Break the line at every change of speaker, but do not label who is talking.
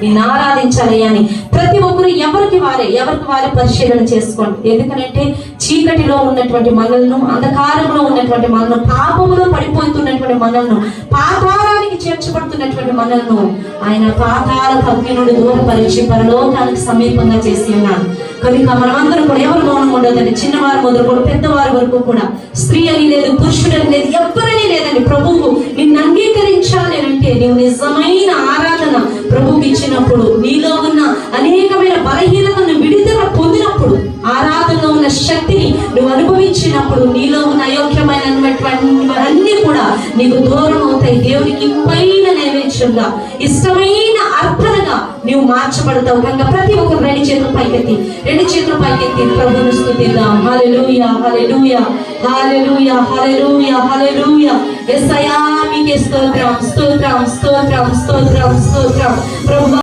నిన్ను ఆరాధించాలి అని ప్రతి ఒక్కరు ఎవరికి వారే పరిశీలన చేసుకోండి. ఎందుకంటే చీకటిలో ఉన్నటువంటి మనల్ని, అంధకారంలో ఉన్నటువంటి మనల్ని, పాపములో పడిపోతున్నటువంటి మనల్ని, పాతాళానికి చేర్చబడుతున్నటువంటి మనల్ని ఆయన పాతాళ అగ్ని నుండి దూరపరిచి పరలోకానికి సమీపంగా చేసి ఉన్నాడు. కనుక మనమందరం కూడా ఎవరు మౌనం ఉండదండి. చిన్నవారు మొదలుకొని పెద్దవారి వరకు కూడా, స్త్రీ అని లేదు, పురుషుడని లేదు, ఎవరని లేదండి. ప్రభువు నిన్ను అంగీకరించాలి అంటే నీవు నిజమైన ఆరాధన ప్రభువుకి ఇచ్చినప్పుడు, నీలో ఉన్న అనేకమైన బలహీనతను విడుదల పొందినప్పుడు, ఆరాధనలో ఉన్న శక్తిని నువ్వు అనుభవించినప్పుడు, నీలో ఉన్న అయోగ్యమైనటువంటి కూడా నీకు దూరం అవుతాయి. దేవునికి ఇంపైన నైవేద్యంగా, ఇష్టమైన అర్పణగా నీవు మార్చబడతావు. కనుక ప్రతి ఒక్కరు రెండు చేతులు పైకెత్తి ప్రభువును స్తుతిద్దాం. హల్లెలూయా, హల్లెలూయా, హల్లెలూయా, హల్లెలూయా, హల్లెలూయా. యేసయ్యా మీకే స్తోత్రం, స్తోత్రం, స్తోత్రం, స్తోత్రం, స్తోత్రం. ప్రభు